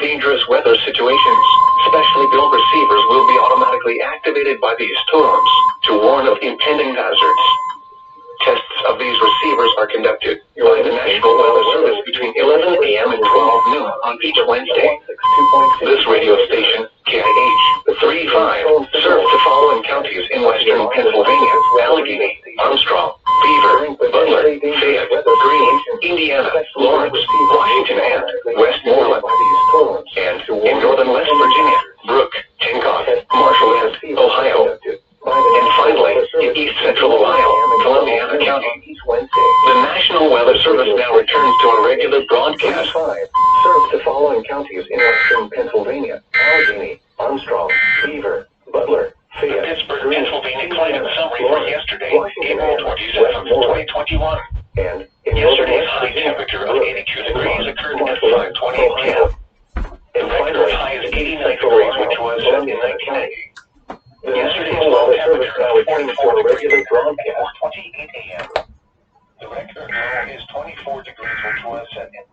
dangerous weather situations. Specially built receivers will be automatically activated by these storms to warn of impending hazards. Tests of these receivers are conducted by the National Weather Service between 11 a.m. and 12 noon on each Wednesday. This radio station, KIH 35, serves the following counties in western Pennsylvania: Allegheny, Armstrong, Beaver, Butler, Fayette, Greene, Indiana, Lawrence, Washington, and Westmoreland. And in northern West Virginia, Brooke, Hancock, Marshall, and Ohio. And finally, in east central Ohio, Columbiana County. The National Weather Service now returns to a regular broadcast. Serves the following counties in western Pennsylvania: Allegheny, Armstrong, Beaver, Butler, Fayette, Pittsburgh, Pennsylvania climate summary for yesterday, April 27th, 2021. And yesterday's high temperature of 82 degrees occurred at 5:20 p.m. The record high is 89 degrees, which was set in 1990. Yesterday's low temperature of 44 degrees broadcast 28 a.m. The record low is 24 degrees, which was set in.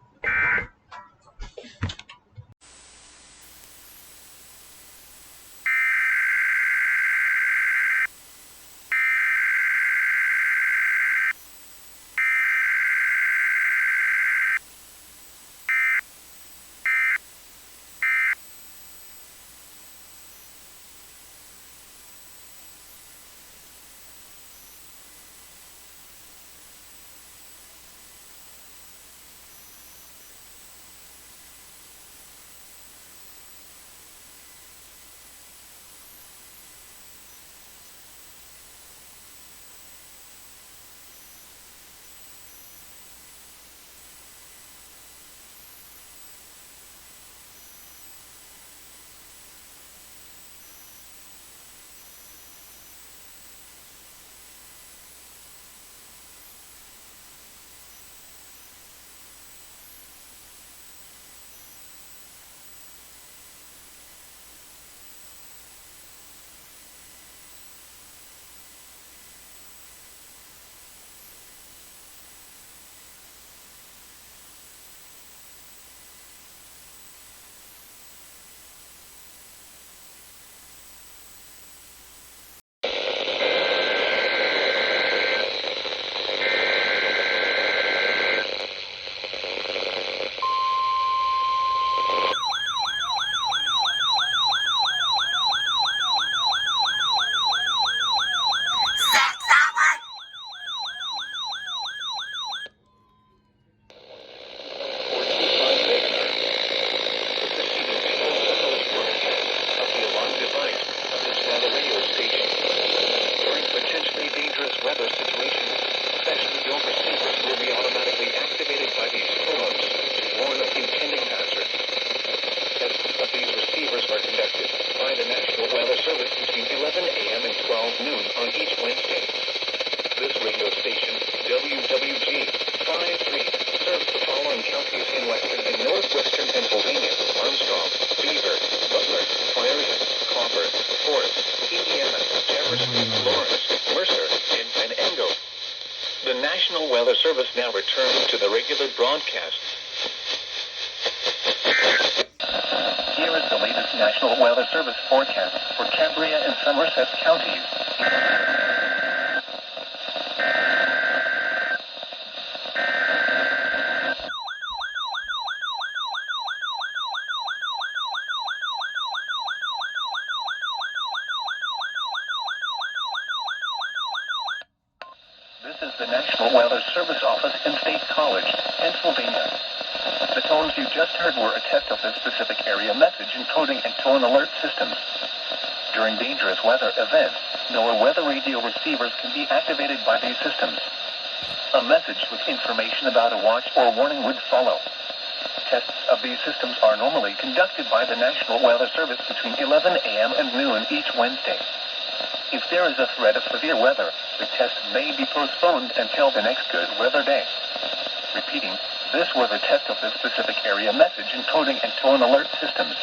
The National Weather Service now returns to the regular broadcast. Here is the latest National Weather Service forecast for Cambria and Somerset counties. This is the National Weather Service office in State College, Pennsylvania. The tones you just heard were a test of this specific area message encoding and tone alert systems. During dangerous weather events, NOAA weather radio receivers can be activated by these systems. A message with information about a watch or warning would follow. Tests of these systems are normally conducted by the National Weather Service between 11 a.m. and noon each Wednesday. If there is a threat of severe weather, the test may be postponed until the next good weather day. Repeating, this was a test of the specific area message encoding and tone alert systems.